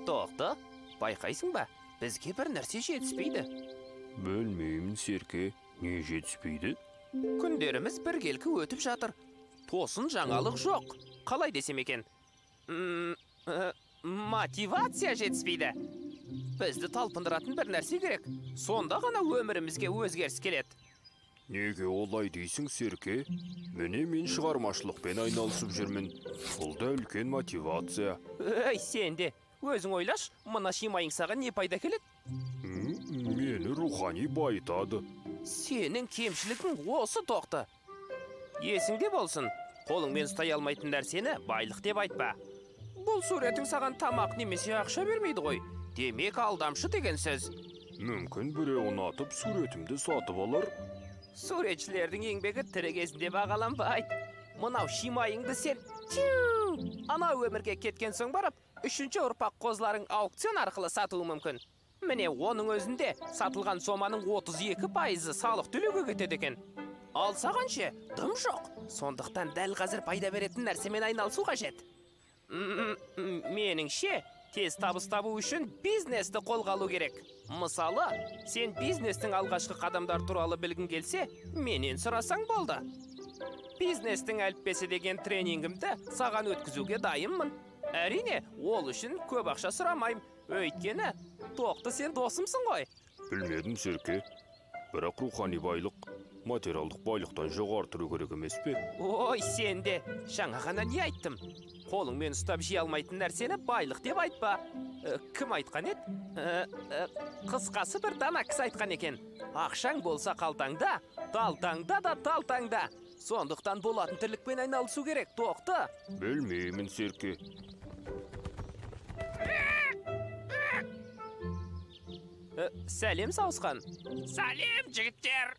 Тоқта, байқайсың ба? Бізге бір нәрсе жетіспейді. Білмеймін, Серке, не жетіспейді? Күндеріміз біркелкі өтіп жатыр. Тосын жаңалық жоқ. Қалай десем екен? Мотивация жетіспейді. Бізді талпындыратын бір нәрсе керек. Сонда ғана өмірімізге өзгеріс келеді. Неге олай дейсің, Серке? Міне мен шығармашылықпен айналысып жүрмін. Бұл да үлкен мотивация. Ей, сен де, өзің ойлаш, мына шимайың саған не пайда келеді? Мені рухани байытады. Сенің кемшілігің осы, Тоқта. Есіңде болсын, қолыңмен ұстай алмайтын нәрсені байлық деп айтпа. Бұл суретің саған тамақ немесе ақша бермейді ғой. Демек алдамшы деген сөз. Мүмкін біреу ұнатып суретімді сатып алар. Суретшілердің еңбегі тірі кезінде бағаланбайды. Мынау шимайыңды сен ана өмірге кеткен соң барып, 3-ші ұрпақ қозларың аукцион арқылы сатуы мүмкін. Міне оның өзінде сатылған соманың 32% салық төлеуге кетеді екен. Ал саған ше, дым жоқ. Сондықтан дәл қазір пайда беретін нәрсемен айналысу қажет. Меніңше, тез табыс табу үшін бизнесті қолға алу керек. Мысалы, сен бизнестің алғашқы қадамдар туралы білгің келсе, менен сұрасаң болды. Бизнестің әліппесі деген тренингімді саған өткізуге дайынмын. Әрине, ол үшін көп ақша сұрамайым. Өйткені, Тоқты сен досымсың ғой. Білмедім, Серке. Бірақ рухани байлық материалдық байлықтан жоғары тұру керек емес пе? Ой, сен де, жаңа ғана не айттым? Қолыңмен ұстап жей алмайтын нәрсені байлық деп айтпа. Кім айтқан еді? Қысқасы бір дана кісі айтқан екен. Ақшаң болса қалтаңда, талтаңда да талтаңда. Сондықтан болатын тірлікпен айналысу керек, Тоқты. Білмеймін, Серке. Сәлем, Сауысқан. Сәлем, жігіттер.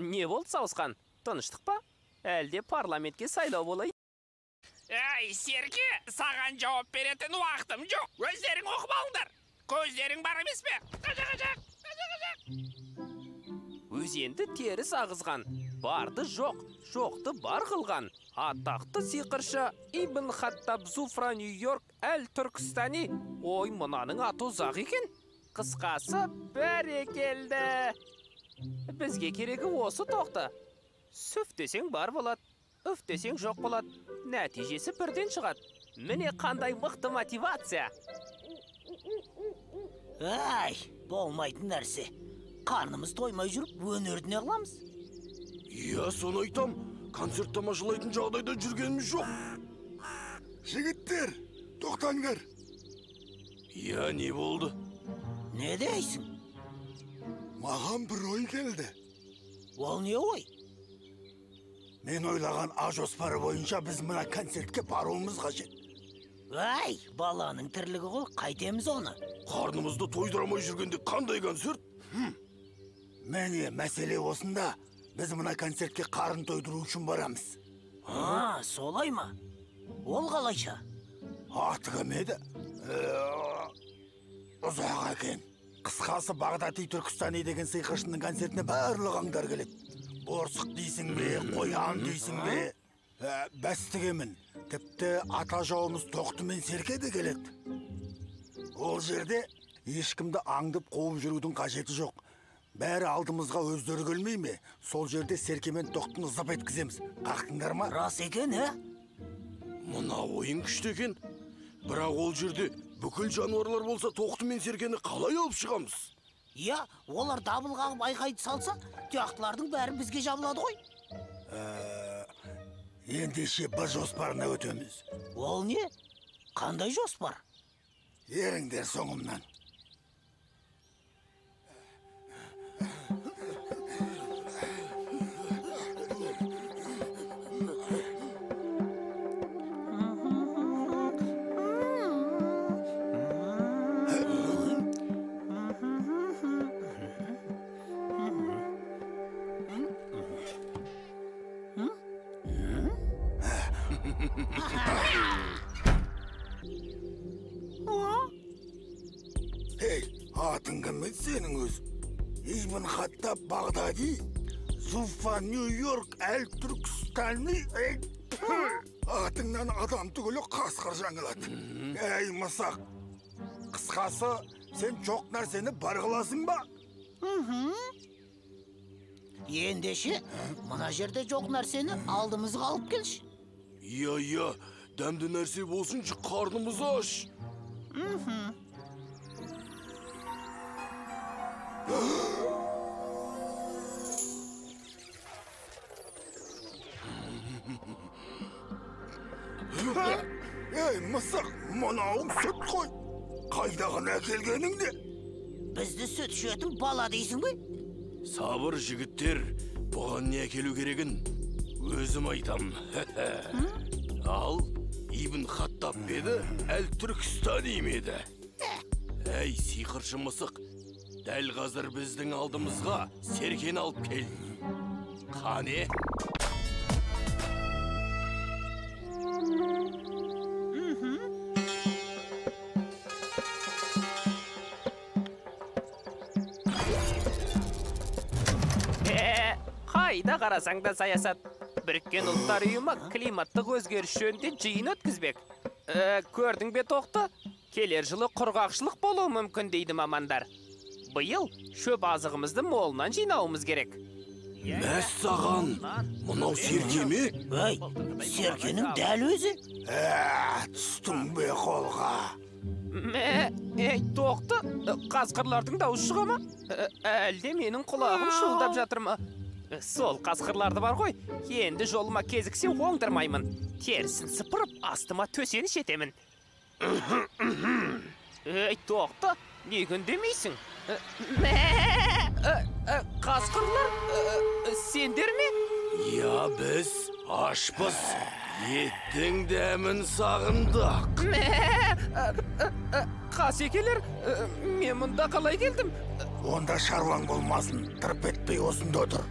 Не болды, Сауысқан? Тыныштық па? Әлде парламентке сайлау болайын? Ай, Серке, саған жауап беретін уақытым жоқ. Өздерің оқып алыңдар. Көздерің бар емес пе? Қажақ. Өзенді теріс ағызған, барды жоқ, жоқты бар қылған. Атақты сиқыршы Ибн Хаттаб Зуфра Нью-Йорк әл-Түркістани. Ой, мынаның аты ұзақ екен. Қысқасы бәрекелді. Бізге керегі осы, Тоқты. Сүф десең бар болады, үф десең жоқ болады. Нәтижесі бірден шығады. Міне қандай мықты мотивация. Ай, болмайтын нәрсе. Қарнымыз тоймай жүріп, өнердіне қыламыз. Иә, соны айтам. Концерт тамашалайтын жағдайда жүргеніміз жоқ. Жігіттер, тоқтаңдар. Иә, не болды? Не дейсің? Маған бір ой келді. Ол не ой? Мен ойлаған жоспары бойынша біз мына концертке баруымыз қажет. Ай, баланың тірлігі ғой, қайтеміз оны. Қарнымызды тойдырамай жүргенде қандай концерт? Міне, мәселе осында. Біз мына концертке қарын тойдыру үшін барамыз. Солай ма? Ол қалайша? Аты кім еді? Ұзақ екен. Қысқасы Бағдати Түркістани деген сиқыршының концертіне барлығыңдар келеді. Борсық дейсің бе, қоян дейсің бе? Бәстігемін. Тіпті ата жауымыз Тоқты мен Серке де келеді. Ол жерде ешкімді аңдып қуып жүрудің қажеті жоқ. Бәрі алдымызға өздері келмей ме? Сол жерде Серке мен Тоқтыны зып еткіземіз. Қақтыңдар ма? Рас екен, Мына ойын күшті екен. Бірақ ол жерде бүкіл жануарлар болса, Тоқты мен Серкені қалай алып шығамыз? Иә, олар дабыл қағып айқайды салса, тұяқтылардың бәрі бізге жабылады ғой. Ендеше бір жоспарына өтеміз. Ол не? Қандай жоспар? Еріңдер соңымнан. Атың кім еді сенің өз? Ибн Хаттаб Бағдади, Зуфра Нью-Йорк әл-Түркістани. атыңнан адам түгілі қасқыр жаңылады. Ей, мысық. Қысқасы, сен жоқ нәрсені бар қыласың ба? Ендеше, мына жерде жоқ нәрсені алдымызға алып келші. Иә, дәмді нәрсе болсыншы, қарнымыз аш. Ей, мысық, мынауың сүт қой. Қайдағын әкелгеніңде? Бізді сүт ішетін бала дейсің бе? Сабыр, жігіттер, бұған не әкелу керегін? Өзім айтам. Ал, Ибн Хаттаб беді, әл Түркістани меді. Әй, сиқыршы мысық, дәл қазір біздің алдымызға серкені алып кел. Қане? Қайда қарасаң да саясат. Біріккен ұлттар ұйымы климаттық өзгеріс жөнінде жиын өткізбек. Көрдің бе тоқты? Келер жылы құрғақшылық болуы мүмкін дейді мамандар. Биыл шөп азығымызды молынан жинауымыз керек. Мәс саған, мынау серке ме? Ей, серкенің дәл өзі. Түстің бе қолға? Ей, тоқты, қасқырлардың дауысы шыға ма? Әлде менің құлағым шуылдап жатыр ма? Сол қасқырларды бар ғой, енді жолыма кезіксе оңдырмаймын. Терісін сыпырып, астыма төсені шетемін. Ей, тоқты, не үндемейсің? Қасқырлар, сендер ме? Я, біз ашпыз. Еттің дәмін сағындық. Қасекелер, мен мұнда қалай келдім? Онда шаруаң болмасын, тырп етпей осында отыр.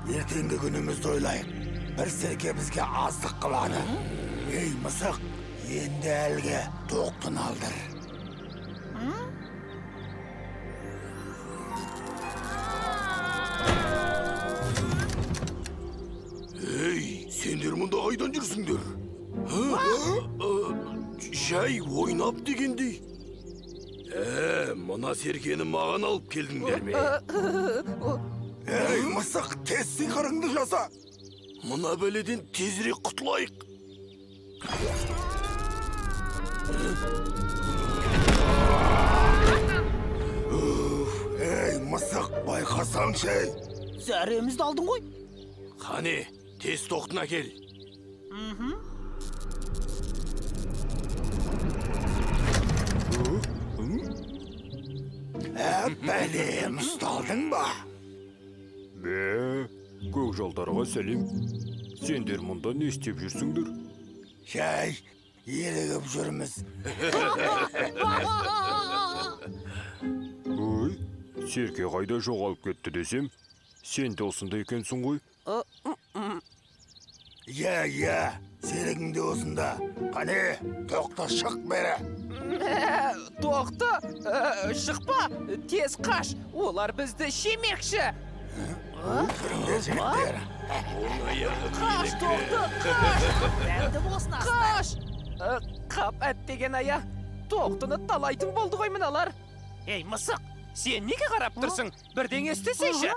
Ертеңгі күнімізді ойлайық. Бір серке бізге аздық қылады. Ей, мысық, енді әлге тоқтын алдыр. Ей, сендер мұнда қайдан жүрсіңдер? Жай ойнап дегендей. Мына серкені маған алып келдіңдер ме? Ей, мысық, тез сиқырыңды жаса. Мына бәледен тезірек құтылайық. Ей, мысық, байқасаңшы. Зәремізді алдың ғой. Қане, тез тоқтын әкел. Бәлем, ұсталдың ба? Көкжалдарға сәлем. Сендер мұнда не істеп жүрсіңдер? Жай, ерігіп жүрміз. Ой, серке қайда жоғалып кетті десем, сен де осында екенсің ғой? Иә, серігің де осында. Қане, тоқта шық бері. Тоқты, шықпа, тез қаш, олар бізді шемекші. Түріңдер жігіттер. Қаш, тоқты, қаш! Дәмді болсын қаш! Қап әттеген ая, тоқтыны талайтын болды ғой мыналар. Ей, мысық, сен неге қарап тұрсың? Бірден естесейші.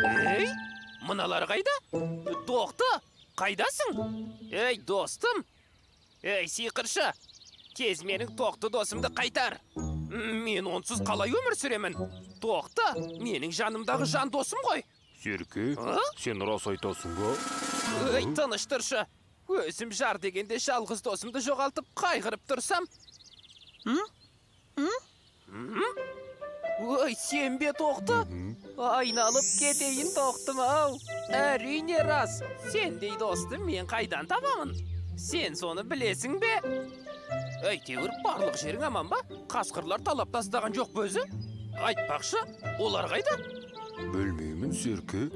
Ей, мыналар қайда? Тоқты, қайдасың? Ей, достым. Ей, сиқыршы, тез менің тоқты досымды қайтар. Мен онсыз қалай өмір сүремін? Тоқты, менің жанымдағы жан досым ғой. Серке, сен рас айтасың ба? Ей, тыныш тұршы. Өзім жар дегенде жалғыз досымды жоғалтып қайғырып тұрсам. Ой, сен бе тоқты? Айналып кетейін тоқтым-ау. Әрине рас, сендей досты мен қайдан табамын? Сен соны білесің бе? Әйтеуір барлық жерің аман ба? Қасқырлар талап тастаған жоқ бе өзі? Айтпақшы, олар қайда? Білмеймін, серке.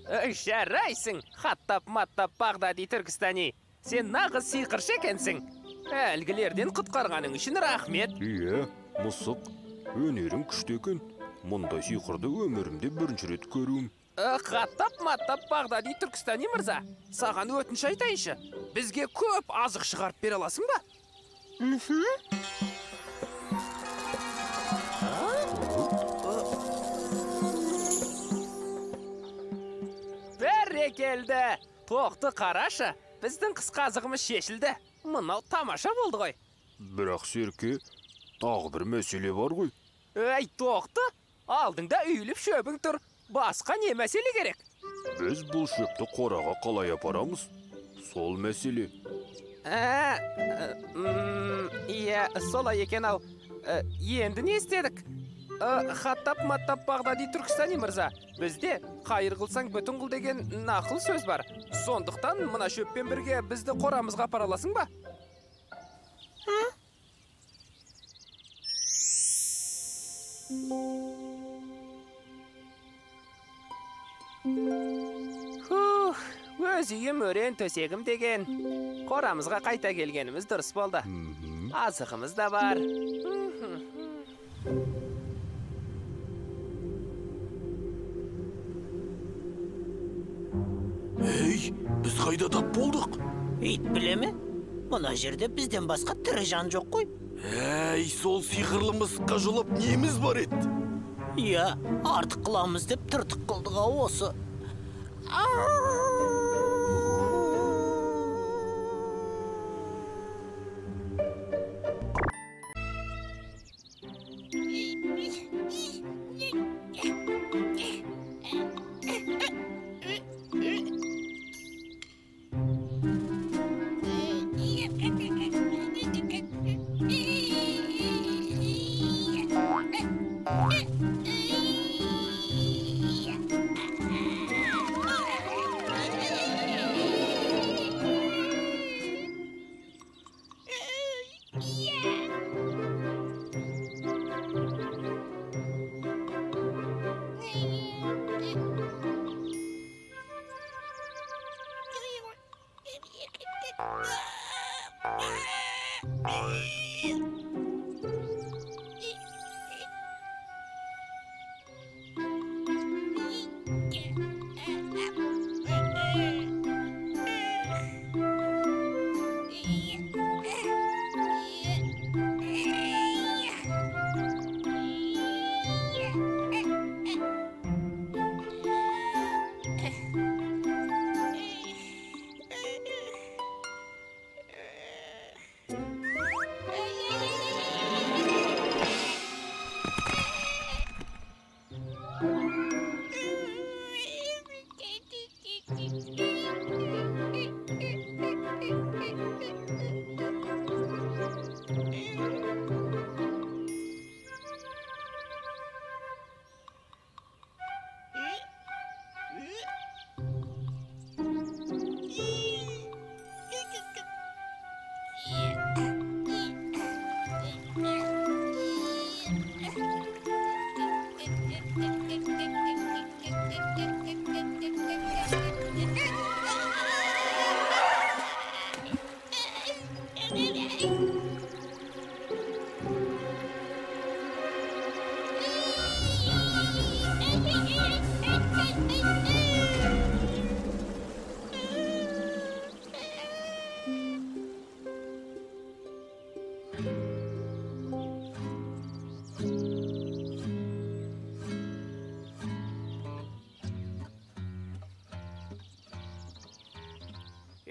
Жарайсың, Хаттаб-Маттаб Бағдади Түркістани. Сен нағыз сиқыршы екенсің. Әлгілерден құтқарғаның үшін рахмет. Иә, мысық, Өнерің күшті екен. Мұндай сиқырды өмірімде бірінші рет көруім. Қаттап маттап Бағдади Түркістани мырза, саған өтініш айтайыншы. Бізге көп азық шығарып бере аласың ба? Бәрекелді. Тоқты қарашы, біздің қысқа азығымыз шешілді. Мынау тамаша болды ғой. Бірақ Серке, тағы бір мәселе бар ғой. Ей, Тоқты, алдыңда үйіліп шөбің тұр. Басқа не мәселе керек? Біз бұл шөпті қораға қалай апарамыз? Сол мәселе. Иә, солай екен-ау. Енді не істедік? Хаттап-маттап Бағдади Түркістани мырза, бізде қайыр қылсаң бүтін қыл деген нақыл сөз бар. Сондықтан мына шөппен бірге бізді қорамызға апара аласың ба? Өз үйім өрен төсегім деген. Қорамызға қайта келгеніміз дұрыс болды. Азығымыз да бар. Ей, біз қайда тап болдық? Ит біле ме? Мына жерде бізден басқа тірі жан жоқ қой. Ей, сол сиқырлы мысыққа жолап неміз бар еді? Иә, артық қыламыз деп тыртық қылдыға осы.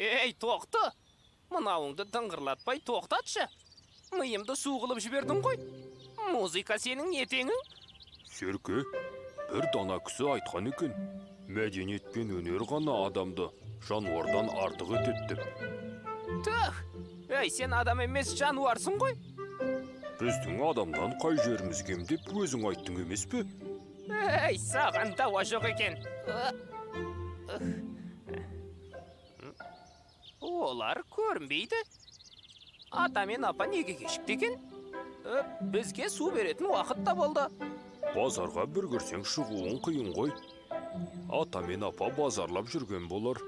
Ей, тоқты! Мынауыңды дыңғырлатпай тоқтатшы. Миымды су қылып жібердің ғой. Музыка сенің етеңің? Серке, бір дана кісі айтқан екен. Мәдениет пен өнер ғана адамды жануардан артық етеді деп. Түх! Ей, сен адам емес жануарсың ғой? Біздің адамнан қай жеріміз кем деп өзің айттың емес пе? Ей, саған дауа жоқ екен. Олар көрінбейді. Ата мен апа неге кешікті екен? Бізге су беретін уақыт та болды. Базарға бір кірсең шығуың қиын ғой. Ата мен апа базарлап жүрген болар.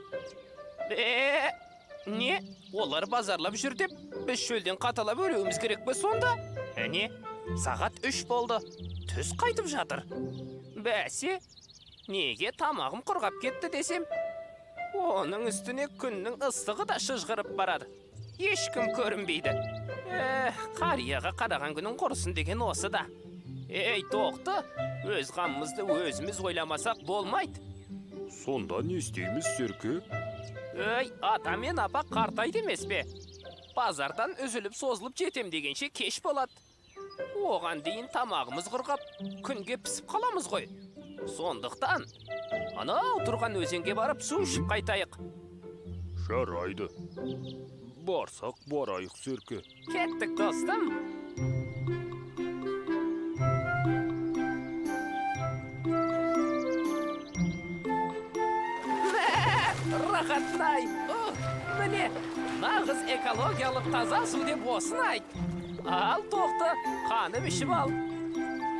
Не? Олар базарлап жүр деп, біз шөлден қаталап өреуіміз керек пе сонда? Не? Сағат 3 болды. Түс қайтып жатыр. Бәсе, неге тамағым құрғап кетті десем? Оның үстіне күннің ыстығы да шыжғырып барады. Ешкім көрінбейді. Қарияға қараған күнің құрысын деген осы да. Ей, тоқты, өз ғамымызды өзіміз ойламасақ болмайды. Сонда не істейміз, Серке? Ата мен апа қартайды емес пе? Базардан үзіліп созылып жетем дегенше кеш болады. Оған дейін тамағымыз құрғап, күнге пісіп қаламыз ғой. Сондықтан, анау тұрған өзенге барып су ішіп қайтайық. Жарайды. Барсақ барайық, Серке. Кеттік, достым. Рахатнай! Міне, нағыз экологиялық таза су деп осын айт. Ал, тоқты, қаным ішіп ал.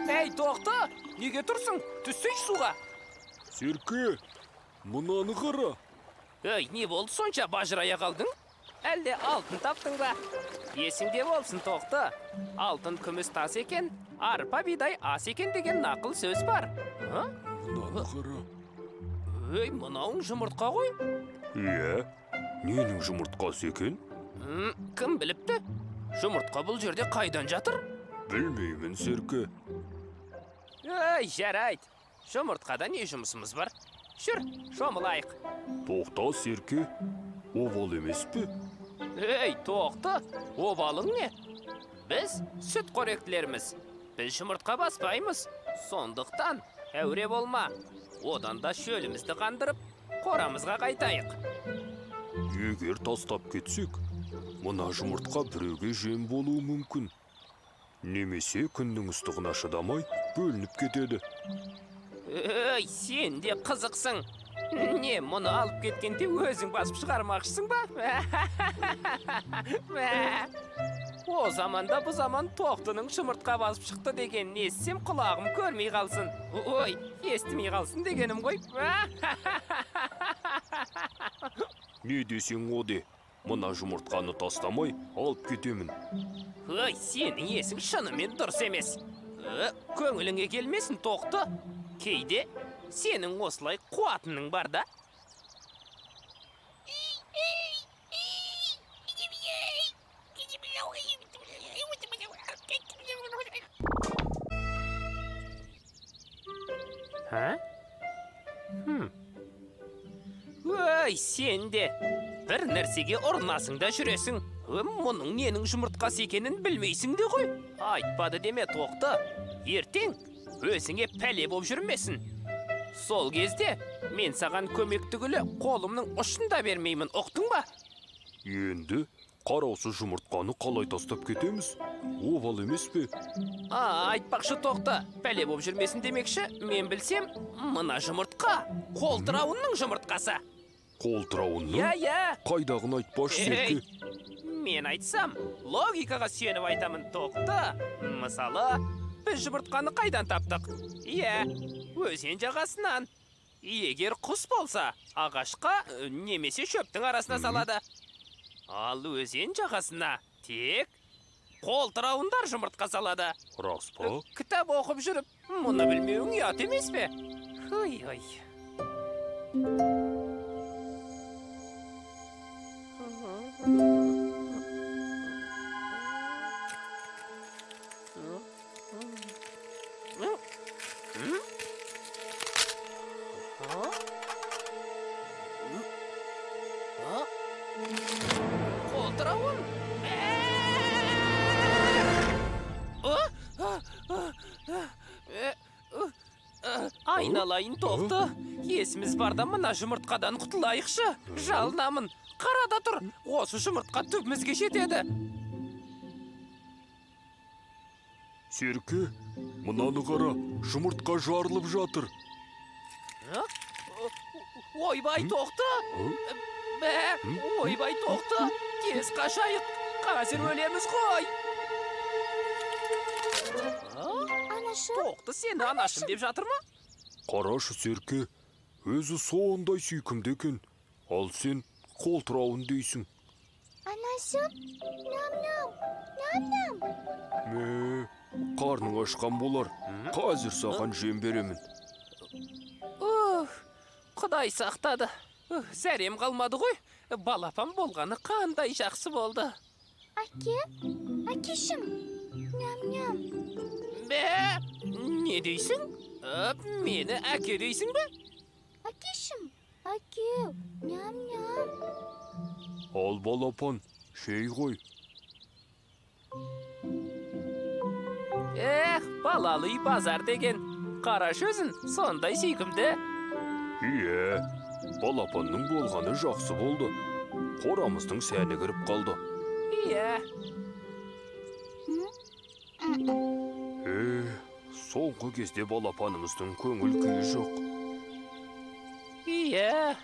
Ей, тоқты, неге тұрсың? Түссейші суға. Серке, мұнаны қара. Не болды сонша бажырая қалдың? Әлде алтын таптың ба? Есіңде болсын, тоқты. Алтын күміс тас екен, арпа бидай ас екен деген нақыл сөз бар. Мұнаны қара. Мынауың жұмыртқа ғой? Иә, ненің жұмыртқасы екен? Кім біліпті? Жұмыртқа бұл жерде қайдан жатыр? Білмеймін, Серке. Жарайды. Жұмыртқада не жұмысымыз бар? Жүр, шомылайық. Тоқта, Серке, обал емес пе? Тоқты, обалың не? Біз сүт қоректілеріміз. Біз жұмыртқа баспаймыз. Сондықтан, әуре болма. Одан да шөлімізді қандырып, қорамызға қайтайық. Егер тастап кетсек, мына жұмыртқа біреуге жем болуы мүмкін. Немесе күннің ыстығына шыдамай бөлініп кетеді. Сен де қызықсың. Не, мұны алып кеткенде өзің басып шығармақшысың ба? О заманда бұл заман тоқтының жұмыртқа басып шықты деген естісем құлағым көрмей қалсын. Ой, естімей қалсын дегенім ғой. Не десең о де, мына жұмыртқаны тастамай алып кетемін. Сенің есің шынымен дұрыс емес. Көңіліңе келмесін, тоқты. Кейде сенің осылай қуатының бар да. Сен де бір нәрсеге ұрынасың да жүресің. Мұның ненің жұмыртқасы екенін білмейсің де ғой. Айтпады деме, тоқты. Ертең өзіңе пәле боп жүрмесін. Сол кезде мен саған көмек түгілі қолымның ұшын да бермеймін, ұқтың ба? Енді қараусыз жұмыртқаны қалай тастап кетеміз? Обал емес пе? Айтпақшы, тоқты, пәле боп жүрмесін демекші, мен білсем, мына жұмыртқа қолтырауынның жұмыртқасы. Қолтырауынның? Иә. Қайдағын айтпашы, Серке. Мен айтсам, логикаға сүйеніп айтамын, тоқты. Мысалы, біз жұмыртқаны қайдан таптық? Иә, өзен жағасынан. Егер құс болса, ағашқа немесе шөптің арасына салады. Ал өзен жағасына тек қолтырауындар жұмыртқа салады. Рас па? Кітап оқып жүріп, мұны білмеуің ұят емес пе? Ой. Қолтырауын? Айналайын, тоқты. Есіміз барда мына жұмыртқадан құтылайықшы. Жалынамын. Қарада тұр. Осы жұмыртқа түбімізге жетеді. Серке, мұнаны қара, жұмыртқа жарылып жатыр. Ойбай, тоқты. Ойбай, тоқты. Тез қашайық. Қазір өлеміз ғой. Тоқты, сені анашым деп жатыр ма? Қарашы, Серке, өзі сондай сүйкімді екен. Ал сен қолтырауын дейсің. Анашым, ням-ням. Мә, Қарның ашқан болар. Қазір саған жем беремін. Құдай сақтады. Зәрем қалмады ғой. Балапан болғаны қандай жақсы болды. Әке, әкешім, ням-ням. Бә, не дейсің? Мені әке дейсің бе? Әкешім, әке, ням-ням. Ал балапан, шей ғой. Балалы үй базар деген. Қараш өзін, сондай сүйкімді. Ие, балапанның болғаны жақсы болды. Қорамыздың сәні кіріп қалды. Ие. Соңғы кезде балапанымыздың көңіл күйі жоқ. Ие,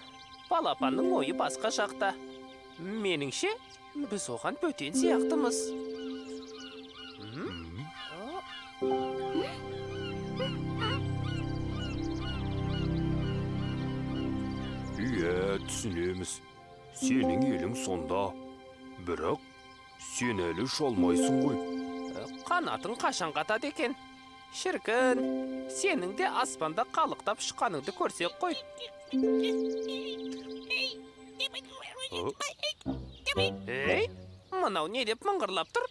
балапанның ойы басқа жақта. Меніңше, біз оған бөтен сияқтымыз. Ие, түсінеміз. Сенің елің сонда. Бірақ, сен әлі шалмайсың ғой. Қанатың қашан қатады екен? Шіркін, сенің де аспанда қалықтап шыққаныңды көрсек қой. Ей, мынау не деп мыңғырлап тұр?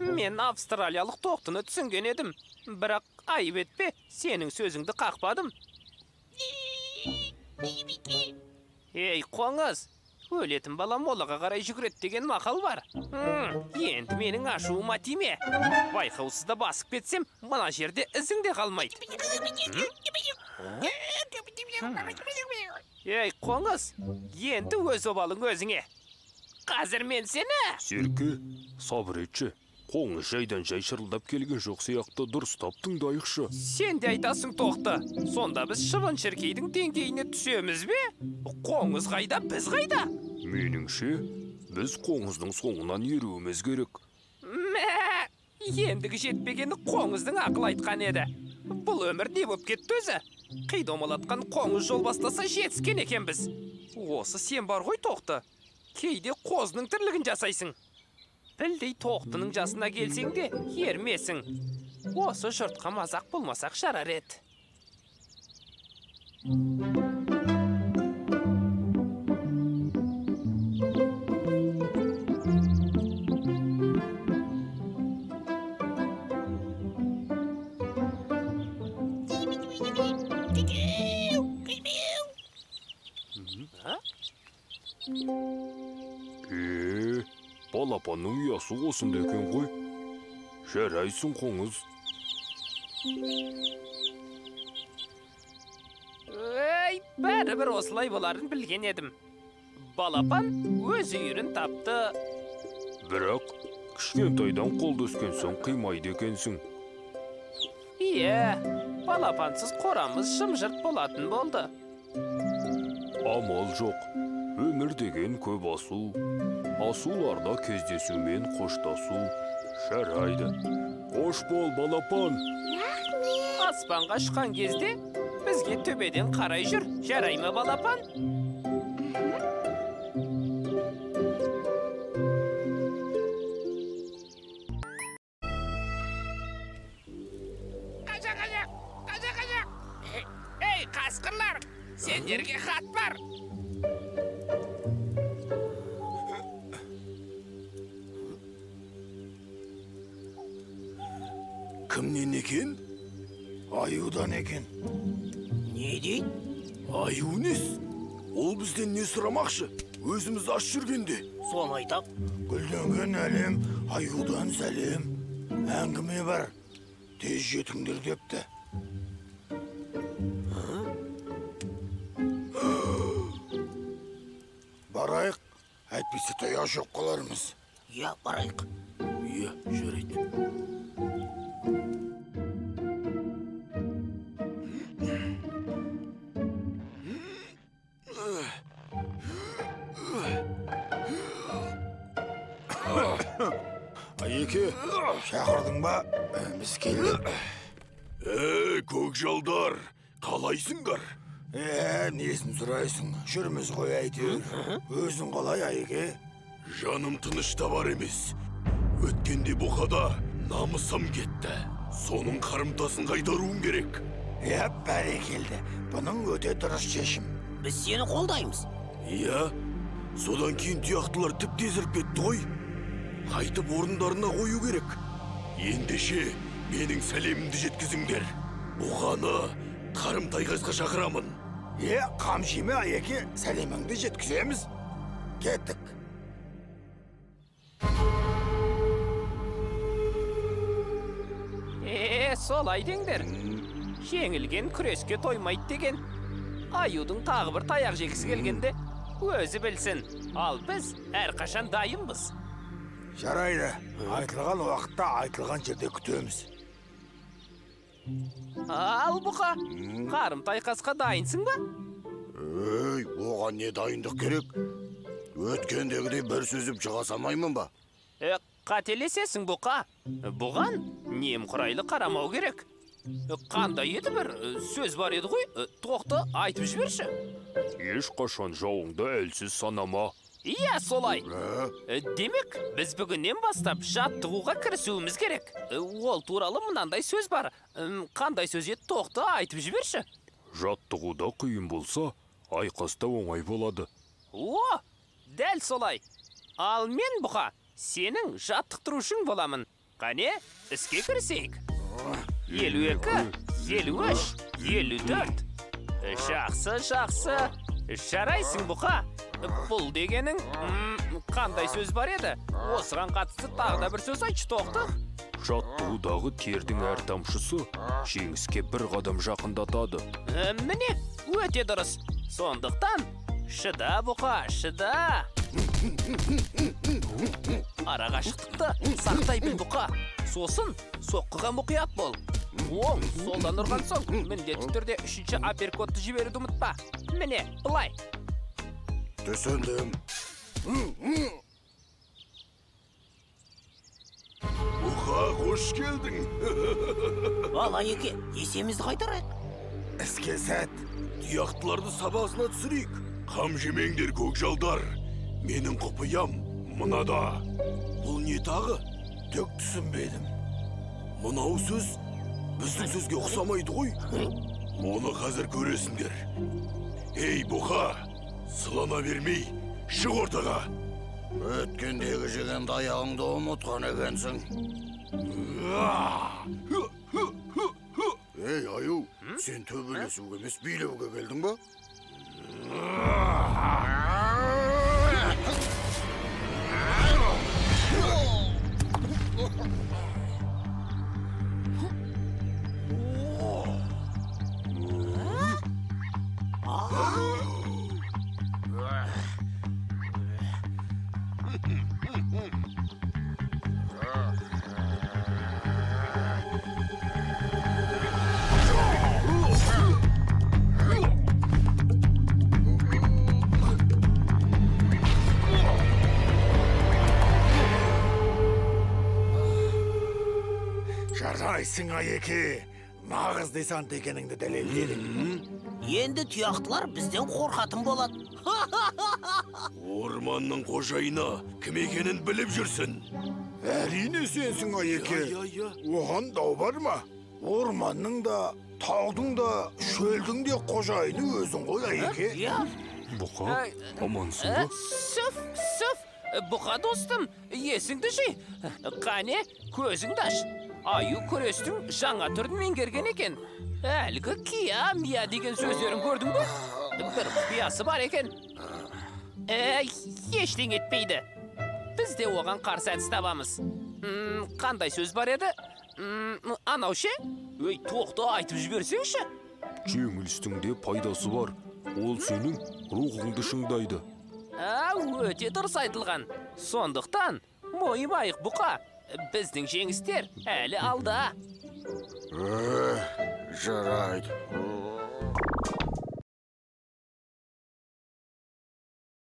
Мен австралиялық тоқтыны түсінген едім. Бірақ айып етпе, сенің сөзіңді қақпадым. Ей, қоңыз, өлетін бала молаға қарай жүгірет деген мақал бар. Енді менің ашуыма тиме. Байқаусызда басып кетсем, мына жерде ізің де қалмайды. Ей, қоңыз, енді өз обалың өзіңе. Қазір мен сені... Серке, сабыр етші. Қоңыз жайдан жай шырылдап келген жоқ сияқты дұрыстап тыңдайықшы. Сен де айтасың тоқты. Сонда біз шыбын шіркейдің деңгейіне түсеміз бе? Қоңыз қайда, біз қайда? Меніңше, біз қоңыздың соңынан еруіміз керек. Ендігі жетпегені қоңыздың ақыл айтқан еді. Бұл өмір не боп кетті өзі? Қидомалатқан қоңыз жол бастаса жетіскен екен біз. Осы сен бар ғой тоқты. Кейде қозының тірлігін жасайсың. Білдей тоқтының жасына келсең де, ермесің. Осы жұртқа мазақ болмасақ жарар еді. Балапанның ұясы осында екен ғой. Жарайсың қоңыз. Бәрібір осылай боларын білген едім. Балапан өз үйірін тапты. Бірақ, кішкентайдан қолды өскен соң қимайды екенсің. Ие, балапансыз қорамыз шымжырт болатын болды. Амал жоқ. Өмір деген көп асу. Асуларда кездесумен қоштасу жарайды. Қош бол, балапан. Аспанға ұшқан кезде бізге төбеден қарай жүр. Жарай ма, балапан? Ей, қасқырлар, сендерге хат бар. Кімнен екен? Аюдан екен. Не дейді? Аю нес? Ол бізден не сұрамақшы? Өзіміз аш жүргенде. Соны айтақ. Гүлденген әлем, аюдан сәлем. Әңгіме бар. Тез жетіңдер депті. Барайық, әйтпесе таяқ жоқ қалармыз. Я, барайық. Иә, жарайды. Айеке, шақырдың ба? Біз келдік. Көкжалдар, қалайсыңдар? Несін сұрайсың? Жүрміз ғой әйтеуір. Өзің қалай, Айеке? Жаным тынышта бар емес. Өткенде бұқада намысым кетті. Соның қарымтасын қайтаруым керек. Бәрекелді. Бұның өте дұрыс шешім. Біз сені қолдаймыз. Иә, содан кейін тұяқтылар тіп тезіріп кетті ғой. Қайтып орындарына қою керек. Ендеше менің сәлемімді жеткізіңдер. Бұқаны қарым тайғасқа шақырамын. Қамшиме Айеке, сәлеміңді жеткіземіз. Кеттік. Солай деңдер. Жеңілген күреске тоймайды деген. Аюдың тағы бір таяқ жегісі келгенде өзі білсін. Ал біз әрқашан дайынбыз. Жарайды. Айтылған уақытта айтылған жерде күтеміз. Ал бұқа, қарым тайқасқа дайынсың ба? Оған не дайындық керек? Өткендегідей бір сөзіп шыға салмаймын ба? Қателесесің бұқа. Бұған немқұрайлы қарамау керек. Қандай еді бір сөз бар еді ғой? Тоқты айтып жіберші. Ешқашан жауыңды әлсіз санама. Иә, солай. Демек, біз бүгіннен бастап жаттығуға кірісуіміз керек. Ол туралы мынандай сөз бар. Қандай сөз еді, тоқты айтып жіберші. Жаттығуда қиын болса, айқаста оңай болады. Дәл солай. Ал мен бұқа, сенің жаттықтырушың боламын. Қане, іске кірісейік. 52, 53, 54. Жақсы. Жарайсың бұқа. Бұл дегенің қандай сөз бар еді? Осыған қатысты тағы да бір сөз айтшы, тоқты. Жаттығудағы тердің әр тамшысы жеңіске бір қадам жақындатады. Міне, өте дұрыс. Сондықтан, шыда бұқа, шыда. Арақашықтықты сақтай біл бұқа. Сосын соққыға мұқият бол. Оң, солдан ұрған соң, міндетті түрде 3-ші апперкотты жіберуді ұмытпа. Міне, былай. Түсіндім. Бұқа, қош келдің. Ал Айеке, есемізді қайтарайық. Іске сәт. Тұяқтыларды сабасына түсірейік. Қам жемеңдер, көкжалдар. Менің құпиям мынада. Бұл не тағы? Түк түсінбедім. Мынау сөз біздің сөзге ұқсамайды ғой. Оны қазір көресіңдер. Ей, бұқа, сылана бермей, шық ортаға. Өткендегі жеген даяғыңды ұмытқан екенсің. Ей, аю, сен төбелесуге емес билеуге келдің ба? Жарайсың, Айеке. Нағыз десант екеніңді дәлелдедің. Енді тұяқтылар бізден қорқатын болады. Орманның қожайыны кім екенін біліп жүрсін. Әрине сенсің, Айеке. Оған дау бар ма? Орманның да, таудың да, шөлдің де қожайыны өзің ғой, Айеке. Бұқа, амансың ба? Сүф, бұқа достым, есіңді жи. Қане, көзіңді аш. Аю күрестің жаңа түрін меңгерген екен. Әлгі кия-мия деген сөздерін көрдің бе? Бір құпиясы бар екен. Ештен етпейді. Біз де оған қарсы әдіс табамыз. Қандай сөз бар еді? Анау ше? Өй, тоқты айтып жіберсеңші. Жеңілістің де пайдасы бар. Ол сенің рухыңды шыңдайды. Өте дұрыс айтылған. Сондықтан, мойымайық бұқа. Біздің жеңістер әлі алда. Жарайды.